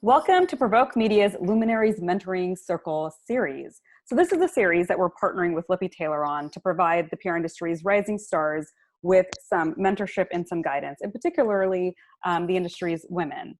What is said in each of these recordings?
Welcome to PRovoke Media's Luminaries Mentoring Series. So this is a series that we're partnering with Lippe Taylor on to provide the PR industry's rising stars with some mentorship and some guidance, and particularly the industry's women.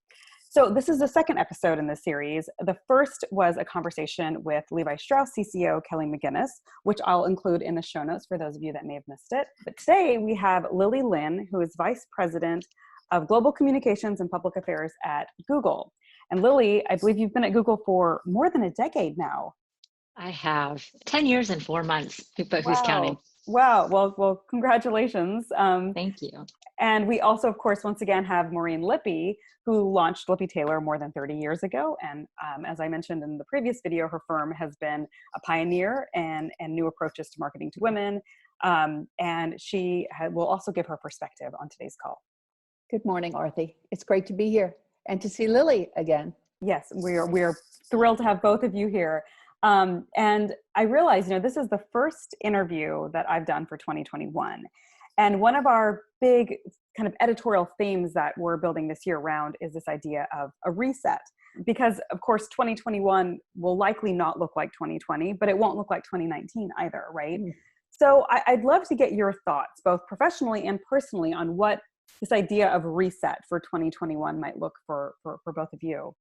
So this is the second episode in this series. The first was a conversation with Levi Strauss CCO Kelly McGinnis, which I'll include in the show notes for those of you that may have missed it. But today we have Lily Lin, who is Vice President of Global Communications and Public Affairs at Google. And Lily, I believe you've been at Google for more than a decade now. I have 10 years and 4 months, but who's counting? Wow. Well, congratulations. Thank you. And we also, of course, once again have Maureen Lippe, who launched Lippe Taylor more than 30 years ago. And as I mentioned in the previous video, her firm has been a pioneer and new approaches to marketing to women. And she will also give her perspective on today's call. Good morning, Aarti. It's great to be here and to see Lily again. Yes, we're thrilled to have both of you here. And I realize, this is the first interview that I've done for 2021. And one of our big kind of editorial themes that we're building this year around is this idea of a reset. Because of course, 2021 will likely not look like 2020, but it won't look like 2019 either, right? So I'd love to get your thoughts, both professionally and personally, on what this idea of reset for 2021 might look for both of you.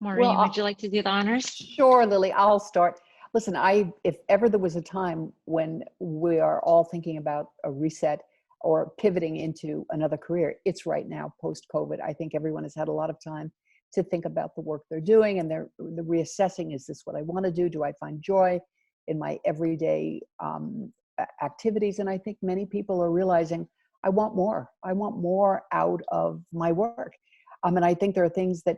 Maureen, would you like to do the honors? Sure, Lily, I'll start. Listen, if ever there was a time when we are all thinking about a reset or pivoting into another career, it's right now, post-COVID. I think everyone has had a lot of time to think about the work they're doing, and they're reassessing, is this what I want to do? Do I find joy in my everyday activities? And I think many people are realizing, I want more. I want more out of my work. And I think there are things that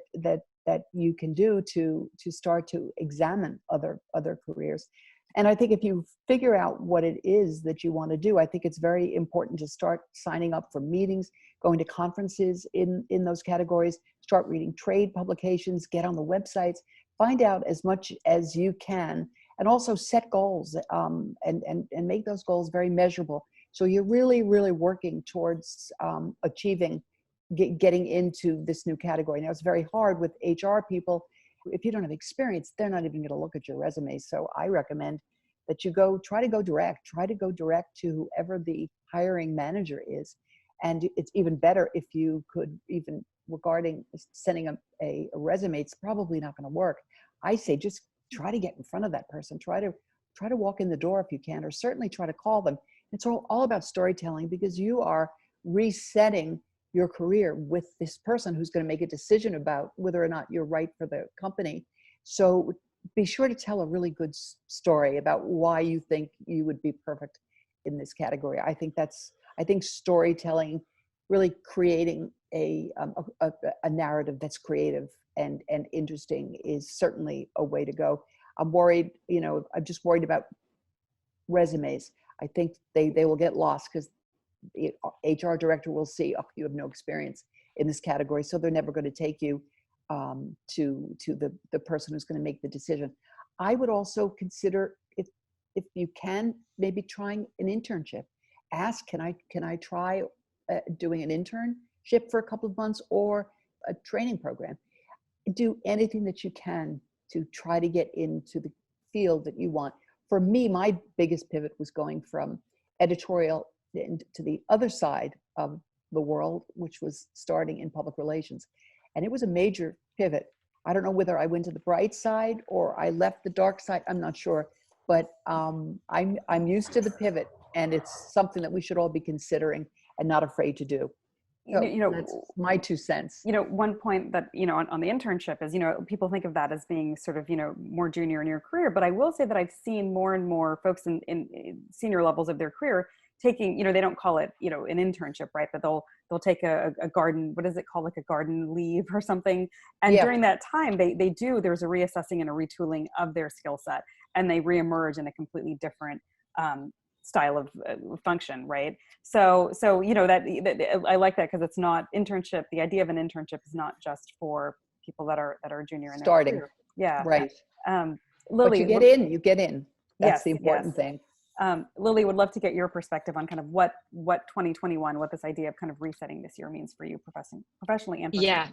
you can do to start to examine other careers. And I think if you figure out what it is that you want to do, I think it's very important to start signing up for meetings, going to conferences in those categories, start reading trade publications, get on the websites, find out as much as you can, and also set goals and make those goals very measurable. So you're really, really working towards achieving getting into this new category. Now, it's very hard with HR people. If you don't have experience, they're not even going to look at your resume. So I recommend that you try to go direct to whoever the hiring manager is. And it's even better if you could, even regarding sending a resume, it's probably not going to work. I say just try to get in front of that person. Try to walk in the door if you can, or certainly try to call them. It's all about storytelling, because you are resetting your career with this person who's going to make a decision about whether or not you're right for the company. So be sure to tell a really good story about why you think you would be perfect in this category. I think storytelling, really creating a narrative that's creative and interesting, is certainly a way to go. I'm worried, I'm just worried about resumes. I think they will get lost because the HR director will see, oh, you have no experience in this category, so they're never going to take you to the person who's going to make the decision. I would also consider, if you can, maybe trying an internship. Ask, can I try doing an internship for a couple of months, or a training program? Do anything that you can to try to get into the field that you want. For me, my biggest pivot was going from editorial to the other side of the world, which was starting in public relations. And it was a major pivot. I don't know whether I went to the bright side or I left the dark side, I'm not sure. But I'm used to the pivot, and it's something that we should all be considering and not afraid to do. So that's my 2 cents. One point that, on the internship is, people think of that as being sort of, more junior in your career. But I will say that I've seen more and more folks in senior levels of their career taking, they don't call it, an internship, right? But they'll take a garden, what is it called? Like a garden leave or something. And during that time, there's a reassessing and a retooling of their skill set, and they reemerge in a completely different style of function, right? So that I like that, because it's not internship. The idea of an internship is not just for people that are junior in starting. Their career. Yeah, right. Lily, but you get in. That's the important thing. Lily, would love to get your perspective on kind of what 2021, what this idea of kind of resetting this year means for you professionally and personally. Yeah.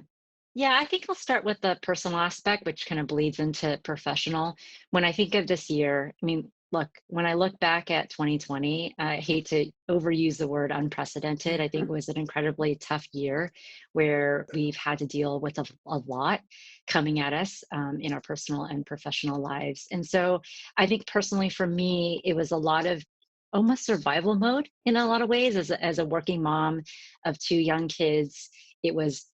Yeah, I think I'll start with the personal aspect, which kind of bleeds into professional. When I think of this year, I mean, look, when I look back at 2020, I hate to overuse the word unprecedented. I think it was an incredibly tough year where we've had to deal with a lot coming at us in our personal and professional lives. And so I think personally for me, it was a lot of almost survival mode in a lot of ways as a working mom of two young kids. It was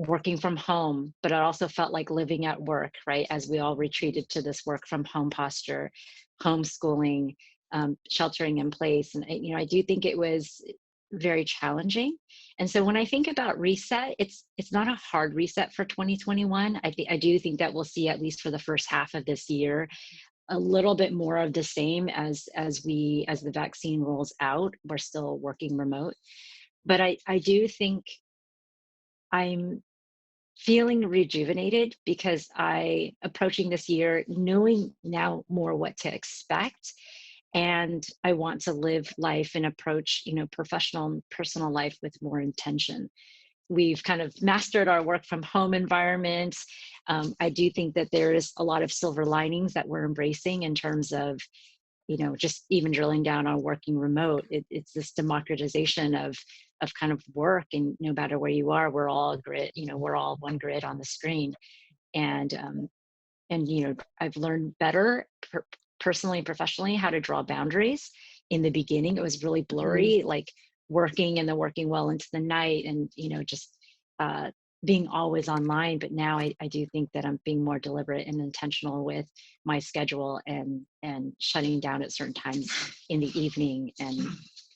working from home, but it also felt like living at work, right? As we all retreated to this work from home posture, homeschooling, sheltering in place. And, I do think it was very challenging. And so when I think about reset, it's not a hard reset for 2021. I do think that we'll see, at least for the first half of this year, a little bit more of the same as the vaccine rolls out. We're still working remote. But I do think I'm feeling rejuvenated because I approaching this year knowing now more what to expect, and I want to live life and approach, professional and personal life with more intention. We've kind of mastered our work from home environments. I do think that there is a lot of silver linings that we're embracing in terms of, just even drilling down on working remote. It's this democratization of kind of work, and no matter where you are, we're all grid. We're all one grid on the screen, and I've learned better personally and professionally how to draw boundaries. In the beginning, it was really blurry, like working and then working well into the night, and just uh, being always online. But now I do think that I'm being more deliberate and intentional with my schedule, and shutting down at certain times in the evening, and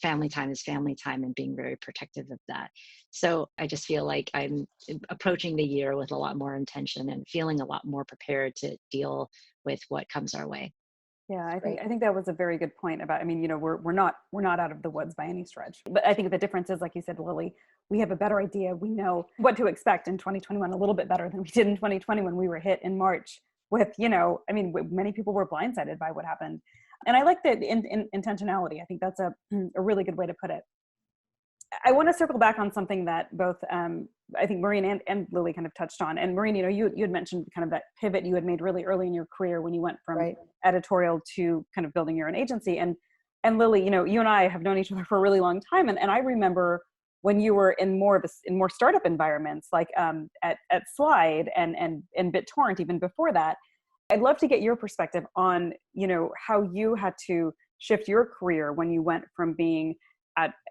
family time is family time, and being very protective of that. So I just feel like I'm approaching the year with a lot more intention and feeling a lot more prepared to deal with what comes our way. Yeah, I think Great. I think that was a very good point about, I mean, we're not out of the woods by any stretch. But I think the difference is, like you said, Lily, we have a better idea. We know what to expect in 2021 a little bit better than we did in 2020 when we were hit in March with, I mean, many people were blindsided by what happened. And I like the intentionality. I think that's a really good way to put it. I want to circle back on something that both I think Maureen and Lily kind of touched on. And Maureen, you had mentioned kind of that pivot you had made really early in your career when you went from Right. editorial to kind of building your own agency. And Lily, you and I have known each other for a really long time. And I remember when you were in more startup environments, like at Slide and BitTorrent, even before that. I'd love to get your perspective on, how you had to shift your career when you went from being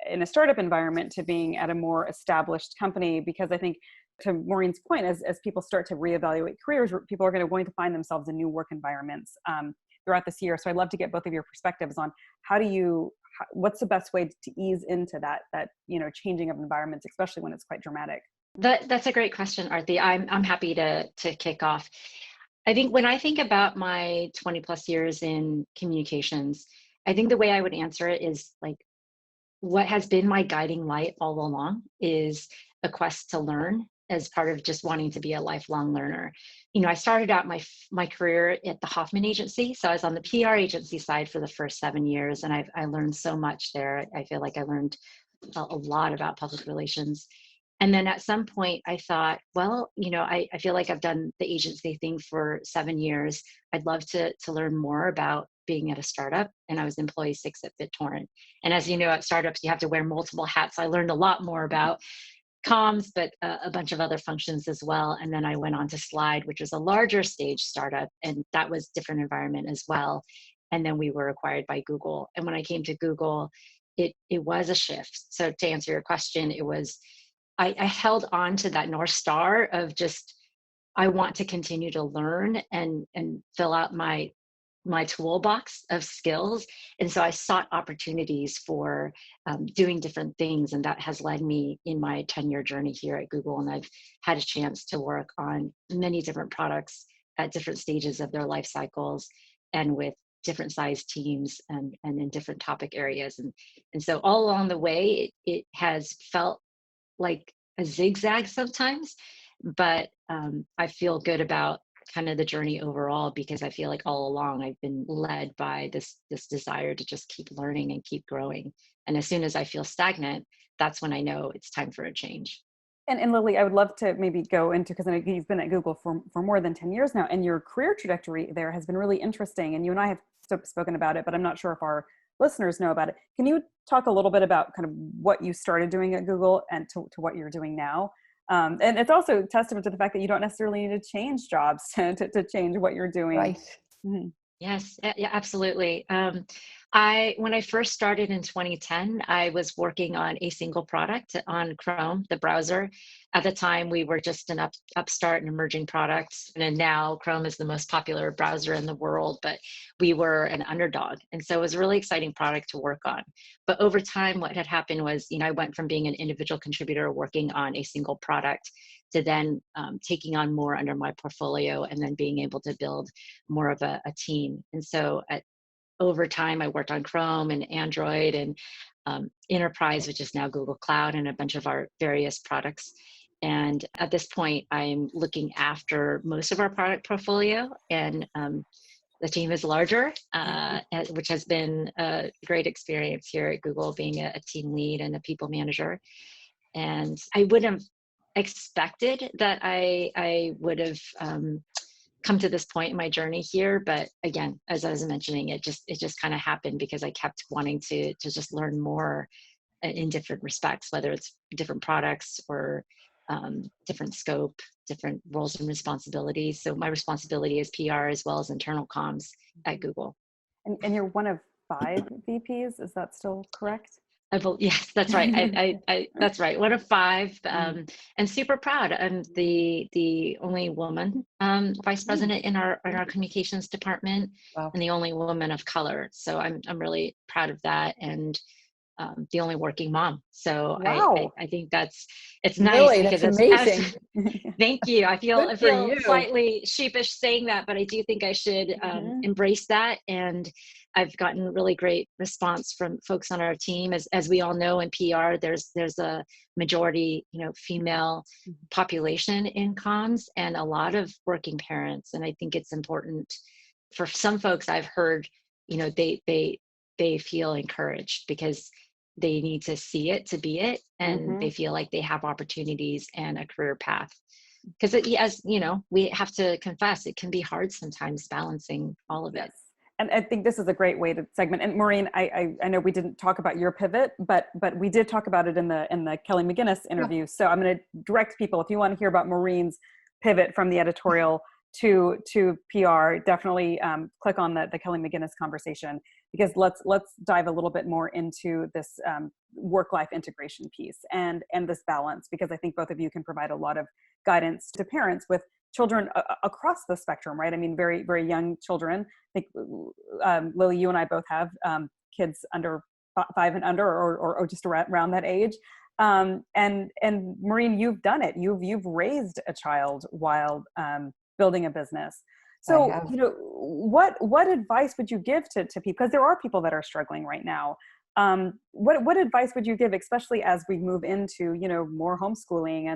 in a startup environment to being at a more established company. Because I think, to Maureen's point, as people start to reevaluate careers, people are going to find themselves in new work environments throughout this year. So I'd love to get both of your perspectives on what's the best way to ease into that changing of environments, especially when it's quite dramatic. That's a great question, Aarti. I'm happy to kick off. I think when I think about my 20 plus years in communications, I think the way I would answer it is like, what has been my guiding light all along is a quest to learn, as part of just wanting to be a lifelong learner. I started out my career at the Hoffman Agency. So I was on the PR agency side for the first 7 years, and I learned so much there. I feel like I learned a lot about public relations. And then at some point I thought, well, I feel like I've done the agency thing for 7 years. I'd love to learn more about being at a startup. And I was employee 6 at BitTorrent. And as you know, at startups, you have to wear multiple hats. I learned a lot more about comms, but a bunch of other functions as well. And then I went on to Slide, which was a larger stage startup. And that was different environment as well. And then we were acquired by Google. And when I came to Google, it was a shift. So to answer your question, it was, I held on to that North Star of just, I want to continue to learn and fill out my toolbox of skills. And so I sought opportunities for doing different things. And that has led me in my 10-year journey here at Google. And I've had a chance to work on many different products at different stages of their life cycles, and with different size teams, and in different topic areas. And so all along the way, it has felt like a zigzag sometimes, but I feel good about kind of the journey overall, because I feel like all along I've been led by this desire to just keep learning and keep growing. And as soon as I feel stagnant, that's when I know it's time for a change. And Lily, I would love to maybe go into, because I know you've been at Google for more than 10 years now, and your career trajectory there has been really interesting. And you and I have spoken about it, but I'm not sure if our listeners know about it. Can you talk a little bit about kind of what you started doing at Google and to what you're doing now? And it's also a testament to the fact that you don't necessarily need to change jobs to change what you're doing. Right. Mm-hmm. Yes, yeah, absolutely. When I first started in 2010, I was working on a single product on Chrome, the browser. At the time, we were just an upstart and emerging product, and now Chrome is the most popular browser in the world, but we were an underdog. And so it was a really exciting product to work on. But over time, what had happened was, I went from being an individual contributor working on a single product to then taking on more under my portfolio and then being able to build more of a team. And so over time, I worked on Chrome and Android and Enterprise, which is now Google Cloud, and a bunch of our various products. And at this point, I'm looking after most of our product portfolio, and the team is larger, which has been a great experience here at Google, being a team lead and a people manager. And I wouldn't have expected that I would have come to this point in my journey here, but again, as I was mentioning, it just kind of happened because I kept wanting to just learn more in different respects, whether it's different products or different scope, different roles and responsibilities. So my responsibility is PR as well as internal comms at Google. And you're one of 5 VPs, is that still correct? Yes, that's right. That's right. One of 5, and super proud. I'm the only woman vice president in our communications department. Wow. And the only woman of color. So I'm really proud of that, and the only working mom. So Wow. I think it's nice, Really, because that's it's amazing. thank you. I feel Good for you. slightly sheepish saying that, but I do think I should embrace that. And I've gotten really great response from folks on our team. As we all know, in PR, there's a majority, female population in comms, and a lot of working parents. And I think it's important for some folks. I've heard, they feel encouraged because they need to see it to be it, and they feel like they have opportunities and a career path. Because as we have to confess, it can be hard sometimes balancing all of it. And I think this is a great way to segment. And Maureen, I know we didn't talk about your pivot, but we did talk about it in the Kelly McGinnis interview. So I'm going to direct people, if you want to hear about Maureen's pivot from the editorial to PR, definitely click on the Kelly McGinnis conversation, because let's dive a little bit more into this work-life integration piece and this balance, because I think both of you can provide a lot of guidance to parents with children across the spectrum, right? I mean, very, very young children. I think, Lily, you and I both have kids under 5 and under, or just around that age. And Maureen, you've done it. You've raised a child while building a business. So, what advice would you give to people? Because there are people that are struggling right now. What advice would you give, especially as we move into, more homeschooling,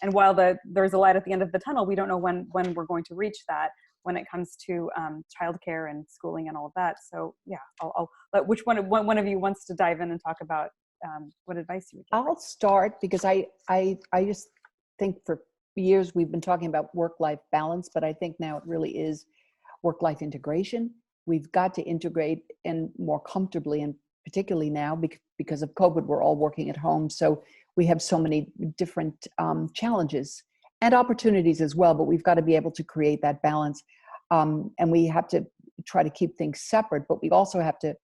and while there's a light at the end of the tunnel, we don't know when we're going to reach that when it comes to childcare and schooling and all of that. So yeah, I'll let which one of you wants to dive in and talk about what advice you would give. I'll start, because I just think for years we've been talking about work-life balance, but I think now it really is work-life integration. We've got to integrate and more comfortably, and particularly now because of COVID, we're all working at home. So we have so many different challenges and opportunities as well, but we've got to be able to create that balance. And we have to try to keep things separate, but we also have to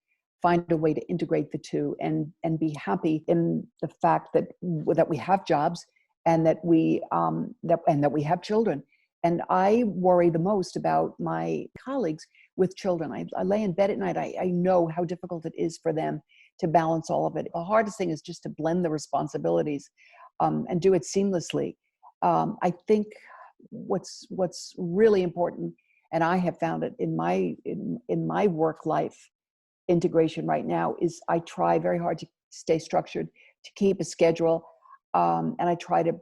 find a way to integrate the two and be happy in the fact that we have jobs, and that we have children. And I worry the most about my colleagues with children. I lay in bed at night. I know how difficult it is for them to balance all of it. The hardest thing is just to blend the responsibilities and do it seamlessly. I think what's really important, and I have found it in my work life integration right now, is I try very hard to stay structured, to keep a schedule, and I try to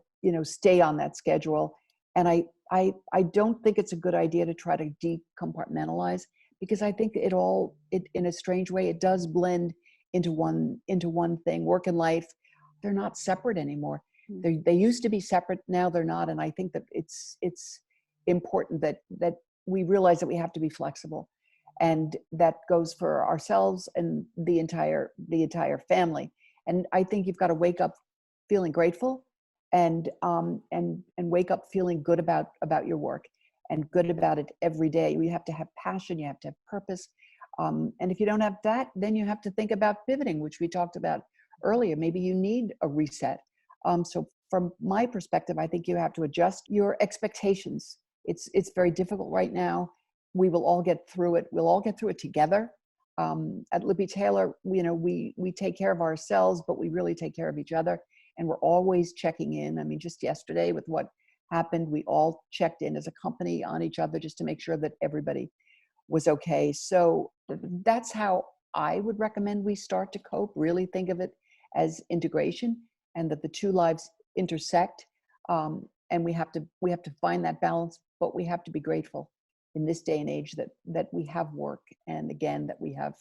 stay on that schedule. And I don't think it's a good idea to try to decompartmentalize, because I think it in a strange way, it does blend into one thing. Work and life, they're not separate anymore. They used to be separate, now they're not. And I think that it's important that we realize that we have to be flexible. And that goes for ourselves and the entire family. And I think you've got to wake up feeling grateful and wake up feeling good about your work and good about it every day. You have to have passion, you have to have purpose. And if you don't have that, then you have to think about pivoting, which we talked about earlier. Maybe you need a reset. So from my perspective, I think you have to adjust your expectations. It's very difficult right now. We will all get through it. We'll all get through it together. At Lippe Taylor, we take care of ourselves, but we really take care of each other. And we're always checking in. I mean, just yesterday with what happened, we all checked in as a company on each other just to make sure that everybody was okay. So that's how I would recommend we start to cope. Really think of it as integration, and that the two lives intersect. And we have to find that balance, but we have to be grateful in this day and age that we have work, and again, that we have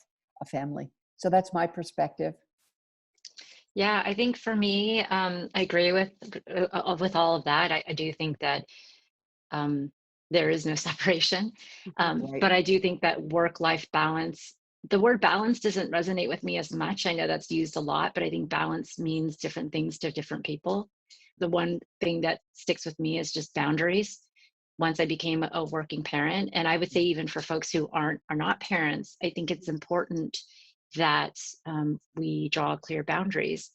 a family. So that's my perspective. Yeah, I think for me, I agree with all of that. I do think that there is no separation, Right. but I do think that work-life balance. The word balance doesn't resonate with me as much. I know that's used a lot, but I think balance means different things to different people. The one thing that sticks with me is just boundaries. Once I became a working parent, and I would say even for folks who are not parents, I think it's important that we draw clear boundaries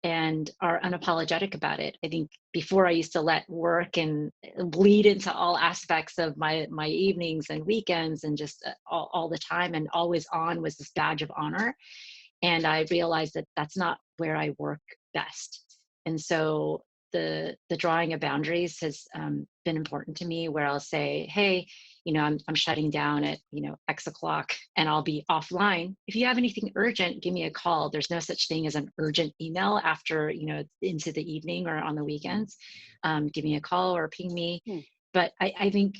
and are unapologetic about it. I think before I used to let work and bleed into all aspects of my evenings and weekends, and just all the time, and always on was this badge of honor. And I realized that that's not where I work best. And so the drawing of boundaries has been important to me, where I'll say, hey, I'm shutting down at, X o'clock, and I'll be offline. If you have anything urgent, give me a call. There's no such thing as an urgent email after, into the evening or on the weekends. Give me a call or ping me. But I think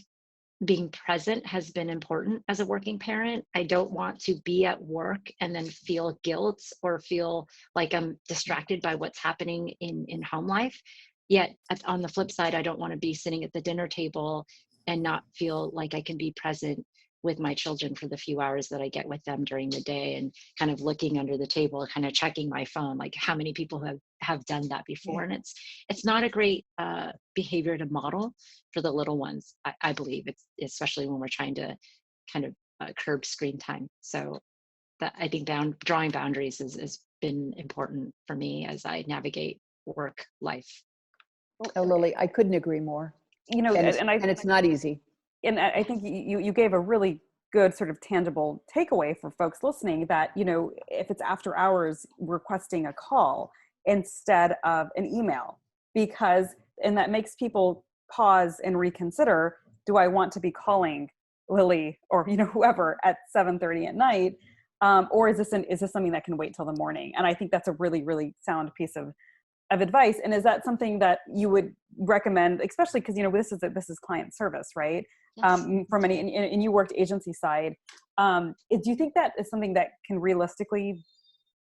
being present has been important as a working parent. I don't want to be at work and then feel guilt or feel like I'm distracted by what's happening in home life. Yet on the flip side, I don't want to be sitting at the dinner table and not feel like I can be present with my children for the few hours that I get with them during the day, and kind of looking under the table, kind of checking my phone, like how many people have done that before. And it's not a great behavior to model for the little ones. I believe it's, especially when we're trying to kind of curb screen time. So I think drawing boundaries has been important for me as I navigate work life. Oh, Lily, I couldn't agree more. And it's not easy. And I think you gave a really good sort of tangible takeaway for folks listening, that, if it's after hours, requesting a call instead of an email, and that makes people pause and reconsider, do I want to be calling Lily or, whoever at 7:30 at night? Or is this something that can wait till the morning? And I think that's a really, really sound piece of advice. And is that something that you would recommend, especially because, this is client service, right? Yes. And you worked agency side. Do you think that is something that can realistically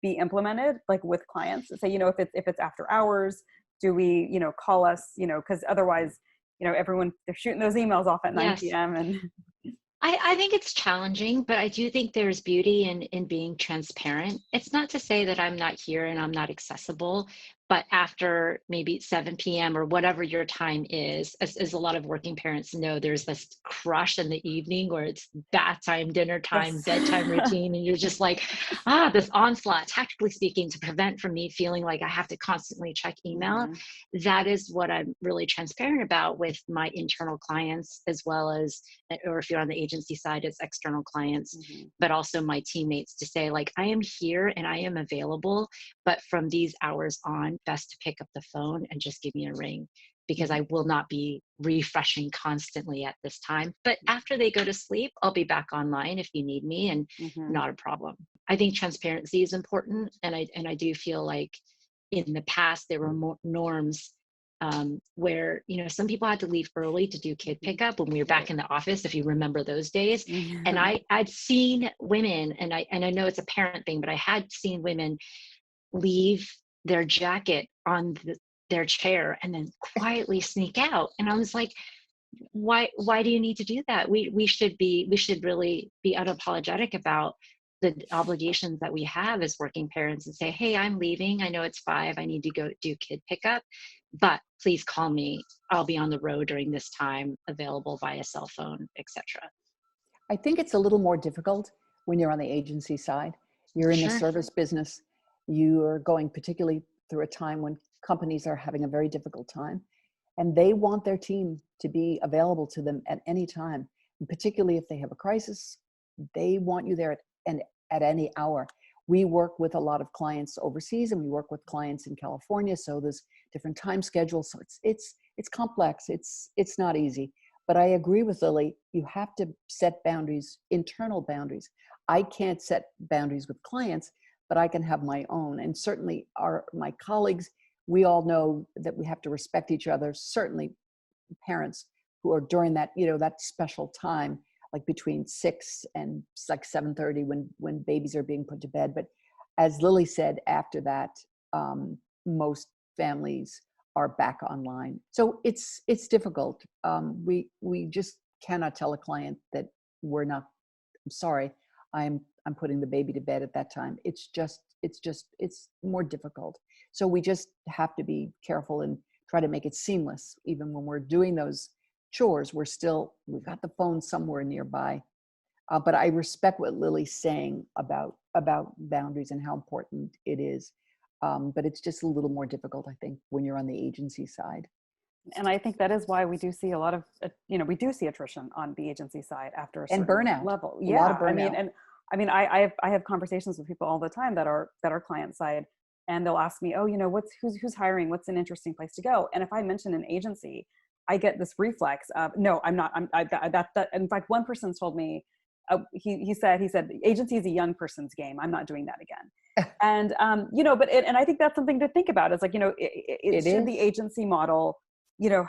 be implemented, like with clients? Say, if it's after hours, do we, call us, because otherwise, everyone, they're shooting those emails off at 9 p.m. and I think it's challenging, but I do think there's beauty in being transparent. It's not to say that I'm not here and I'm not accessible, but after maybe 7 p.m. or whatever your time is, as a lot of working parents know, there's this crush in the evening where it's bath time, dinner time, Yes. bedtime routine, and you're just like, this onslaught, tactically speaking, to prevent from me feeling like I have to constantly check email. That is what I'm really transparent about with my internal clients, as well as, or if you're on the agency side, it's external clients, but also my teammates, to say, like, I am here and I am available, but from these hours on, best to pick up the phone and just give me a ring, because I will not be refreshing constantly at this time. But after they go to sleep, I'll be back online if you need me, and not a problem. I think transparency is important. And I do feel like in the past, there were more norms where, some people had to leave early to do kid pickup when we were back in the office, if you remember those days. And I'd seen women, and I know it's a parent thing, but I had seen women leave their jacket on their chair and then quietly sneak out. And I was like, why do you need to do that? We should really be unapologetic about the obligations that we have as working parents and say, hey, I'm leaving. I know it's 5. I need to go do kid pickup, but please call me. I'll be on the road during this time, available via cell phone, etc. I think it's a little more difficult when you're on the agency side. You're in the Sure. service business. You are going particularly through a time when companies are having a very difficult time, and they want their team to be available to them at any time. And particularly if they have a crisis, they want you there at any hour. We work with a lot of clients overseas, and we work with clients in California. So there's different time schedules. So it's complex. It's not easy. But I agree with Lily. You have to set boundaries, internal boundaries. I can't set boundaries with clients, but I can have my own. And certainly my colleagues, we all know that we have to respect each other. Certainly parents who are during that, that special time, like between 6 and like 7:30 when babies are being put to bed. But as Lily said, after that, most families are back online. So it's difficult. We just cannot tell a client that I'm sorry, I'm putting the baby to bed at that time. It's more difficult. So we just have to be careful and try to make it seamless. Even when we're doing those chores, we've got the phone somewhere nearby. But I respect what Lily's saying about boundaries and how important it is. But it's just a little more difficult, I think, when you're on the agency side. And I think that is why we do see a lot of, we do see attrition on the agency side after a certain burnout. level. A lot of burnout. I have conversations with people all the time that are client side, and they'll ask me, oh, who's hiring? What's an interesting place to go? And if I mention an agency, I get this reflex of, no, I'm not. In fact, one person told me, he said, agency is a young person's game. I'm not doing that again. And, and I think that's something to think about. It's like, should the agency model,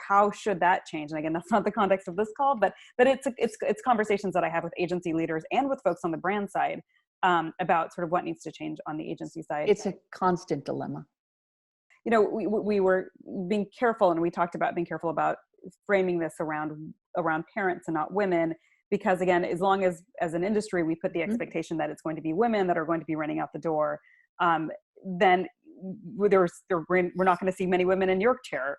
how should that change? And again, that's not the context of this call, but it's conversations that I have with agency leaders and with folks on the brand side about sort of what needs to change on the agency side. It's a constant dilemma. We were being careful, and we talked about being careful about framing this around parents and not women, because again, as long as an industry, we put the expectation that it's going to be women that are going to be running out the door, then we're not going to see many women in your chair,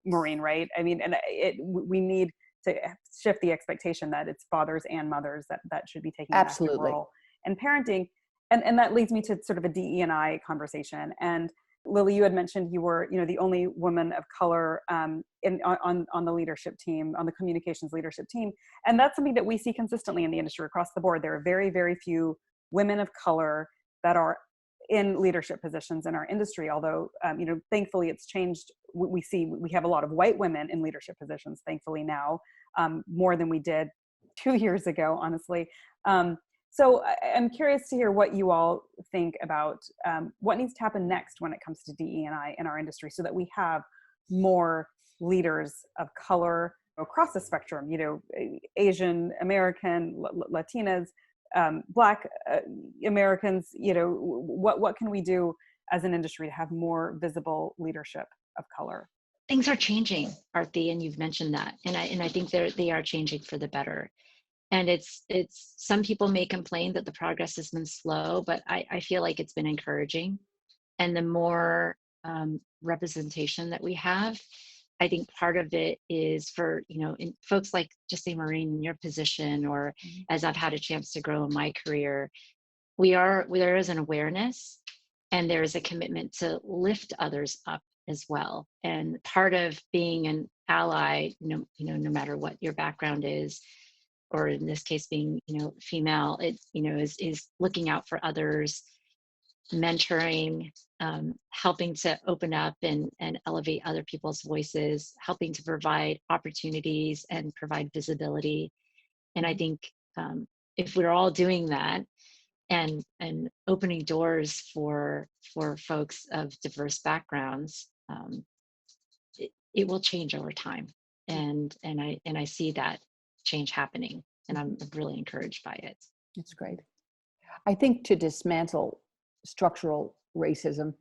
Maureen, right? I mean, and we need to shift the expectation that it's fathers and mothers that should be taking an active role and parenting. And that leads me to sort of a DE&I conversation. And Lily, you had mentioned you were, the only woman of color on the leadership team, on the communications leadership team. And that's something that we see consistently in the industry across the board. There are very, very few women of color that are in leadership positions in our industry. Although, thankfully it's changed. We have a lot of white women in leadership positions, thankfully now, more than we did 2 years ago, honestly. So I'm curious to hear what you all think about what needs to happen next when it comes to DE&I in our industry, so that we have more leaders of color across the spectrum, Asian American, Latinas, Black Americans, what can we do as an industry to have more visible leadership of color? Things are changing, Aarti, and you've mentioned that. And I think they are changing for the better. And it's some people may complain that the progress has been slow, but I feel like it's been encouraging. And the more representation that we have, I think part of it is for, in folks like, just say Maureen, in your position, or as I've had a chance to grow in my career, there is an awareness, and there is a commitment to lift others up as well. And part of being an ally, no matter what your background is, or in this case being, female, is looking out for others, mentoring, helping to open up and elevate other people's voices, helping to provide opportunities and provide visibility. And I think if we're all doing that and opening doors for folks of diverse backgrounds, it will change over time. And I see that change happening, and I'm really encouraged by it. It's great. I think to dismantle structural racism,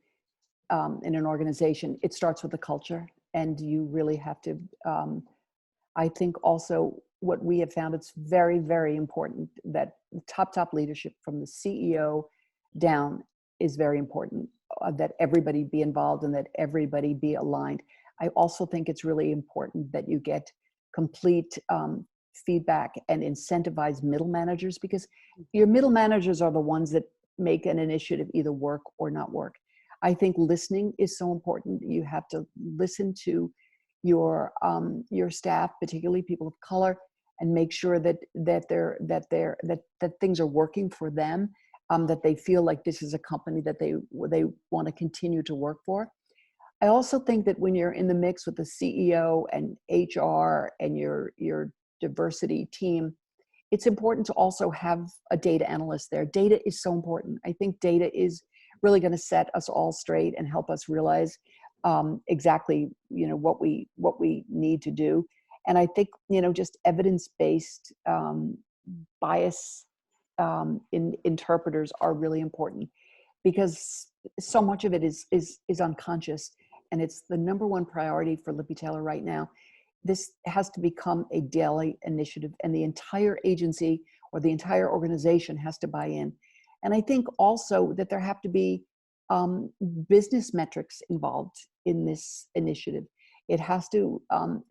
in an organization, it starts with the culture, and you really have to, I think also what we have found, it's very, very important that top leadership from the CEO down is very important, that everybody be involved and that everybody be aligned. I also think it's really important that you get complete feedback and incentivize middle managers, because your middle managers are the ones that make an initiative either work or not work. I think listening is so important. You have to listen to your staff, particularly people of color, and make sure that things are working for them, that they feel like this is a company that they want to continue to work for. I also think that when you're in the mix with the CEO and HR and your diversity team, it's important to also have a data analyst there. Data is so important. I think data is really going to set us all straight and help us realize exactly, what we need to do. And I think, just evidence-based bias in interpreters are really important, because so much of it is unconscious, and it's the number one priority for Lippe Taylor right now. This has to become a daily initiative, and the entire agency or the entire organization has to buy in. And I think also that there have to be business metrics involved in this initiative. It has to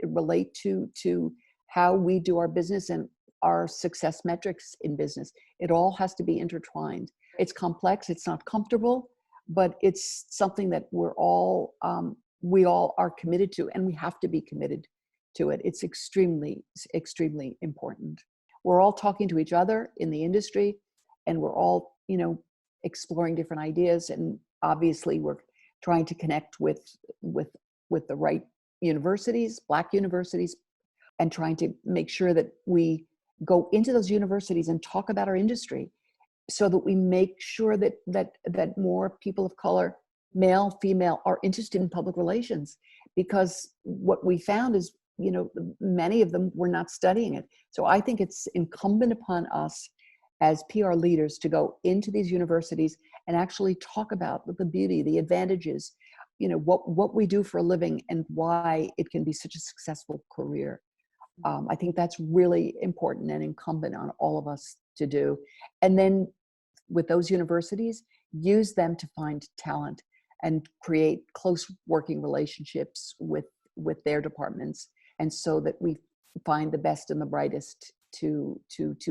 relate to how we do our business and our success metrics in business. It all has to be intertwined. It's complex, it's not comfortable, but it's something that we all are committed to, and we have to be committed to it. It's extremely, extremely important. We're all talking to each other in the industry, and we're all, exploring different ideas. And obviously we're trying to connect with the right universities, Black universities, and trying to make sure that we go into those universities and talk about our industry, so that we make sure that more people of color, male, female, are interested in public relations. Because what we found is, many of them were not studying it. So I think it's incumbent upon us as PR leaders to go into these universities and actually talk about the beauty, the advantages, what we do for a living, and why it can be such a successful career. I think that's really important and incumbent on all of us to do. And then with those universities, use them to find talent and create close working relationships with their departments, and so that we find the best and the brightest to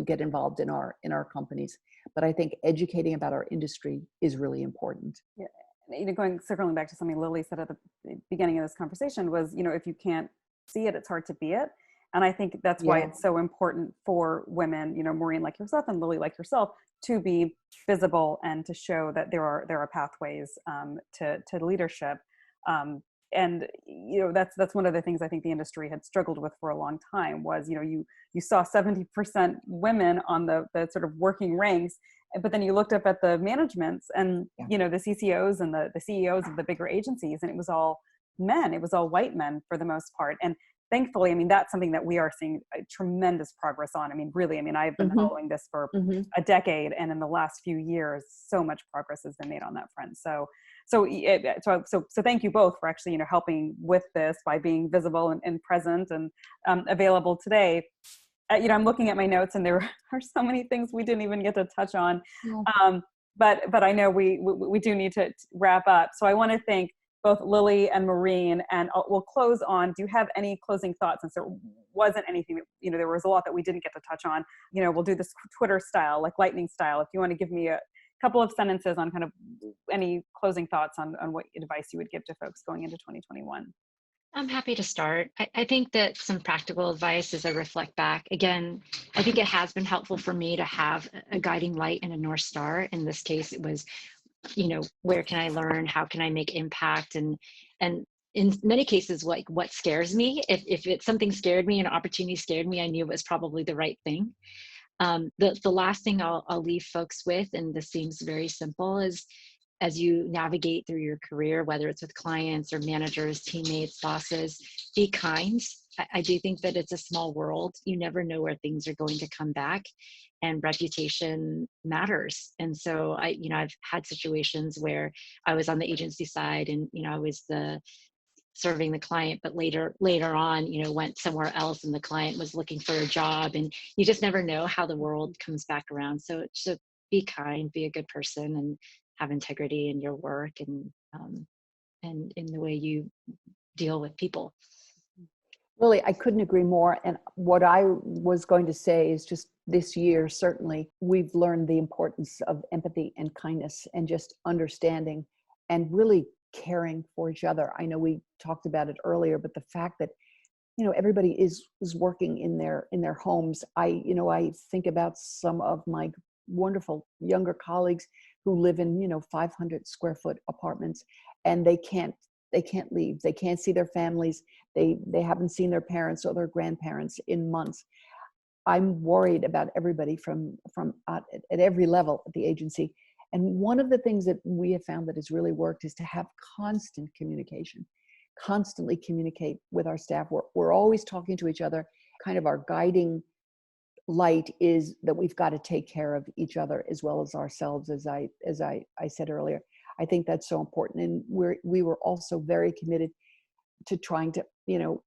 get involved in our companies. But I think educating about our industry is really important. Yeah. Circling back to something Lily said at the beginning of this conversation was, if you can't see it, it's hard to be it. And I think that's why it's so important for women, Maureen like yourself and Lily like yourself, to be visible and to show that there are pathways to leadership. And that's one of the things I think the industry had struggled with for a long time was, you saw 70% women on the sort of working ranks, but then you looked up at the managements and the CCOs and the CEOs of the bigger agencies, and it was all men. It was all white men for the most part. And thankfully, that's something that we are seeing tremendous progress on. Really, I've been following this for a decade, and in the last few years, so much progress has been made on that front. So thank you both for actually, helping with this by being visible and present and available today. I'm looking at my notes, and there are so many things we didn't even get to touch on. But I know we do need to wrap up. So I want to thank both Lily and Maureen, and we'll close on, do you have any closing thoughts? Since there wasn't anything that, there was a lot that we didn't get to touch on, we'll do this Twitter style, like lightning style. If you want to give me a couple of sentences on kind of any closing thoughts on what advice you would give to folks going into 2021. I'm happy to start. I think that some practical advice as I reflect back, again, I think it has been helpful for me to have a guiding light and a North Star. In this case, it was, where can I learn? How can I make impact? And in many cases, what scares me, if it's something scared me, an opportunity scared me, I knew it was probably the right thing. The last thing I'll leave folks with, and this seems very simple, is as you navigate through your career, whether it's with clients or managers, teammates, bosses, be kind. I do think that it's a small world. You never know where things are going to come back, and reputation matters. And so I've had situations where I was on the agency side, and, I was serving the client, but later on, went somewhere else, and the client was looking for a job, and you just never know how the world comes back around. So be kind, be a good person, and have integrity in your work, and in the way you deal with people. Really, I couldn't agree more. And what I was going to say is just this year, certainly, we've learned the importance of empathy and kindness and just understanding and really caring for each other. I know we talked about it earlier, but the fact that, everybody is working in their homes. I think about some of my wonderful younger colleagues who live in, 500 square foot apartments, and they can't leave. They can't see their families. They haven't seen their parents or their grandparents in months. I'm worried about everybody from at every level at the agency. And one of the things that we have found that has really worked is to have constant communication, constantly communicate with our staff. We're always talking to each other. Kind of our guiding light is that we've got to take care of each other as well as ourselves, as I said earlier. I think that's so important. And we were also very committed to trying to,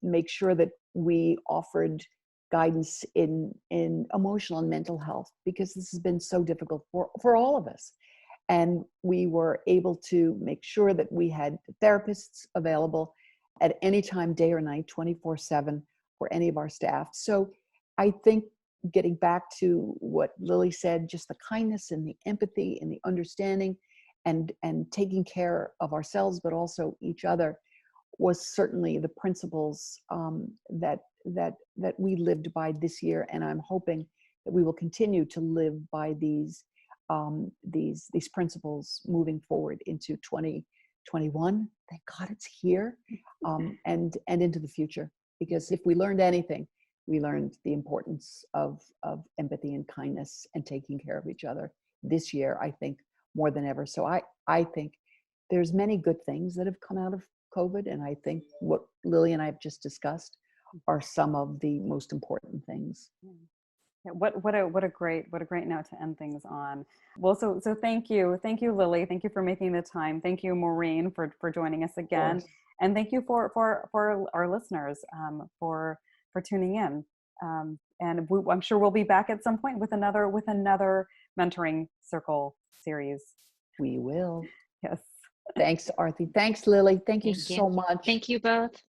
make sure that we offered guidance in emotional and mental health, because this has been so difficult for all of us. And we were able to make sure that we had therapists available at any time, day or night, 24/7 for any of our staff. So I think, getting back to what Lily said, just the kindness and the empathy and the understanding and taking care of ourselves, but also each other, was certainly the principles that we lived by this year. And I'm hoping that we will continue to live by these principles moving forward into 2021. Thank God it's here, and into the future. Because if we learned anything, we learned the importance of empathy and kindness and taking care of each other this year, I think, more than ever. So I think there's many good things that have come out of COVID. And I think what Lily and I have just discussed are some of the most important things. Yeah, what a great note to end things on. Well, so thank you, Lily. Thank you for making the time. Thank you, Maureen, for joining us again, and thank you for our listeners for tuning in. And I'm sure we'll be back at some point with another mentoring circle series. We will. Yes. Thanks, Aarti. Thanks, Lily. Thank you so much. Thank you both.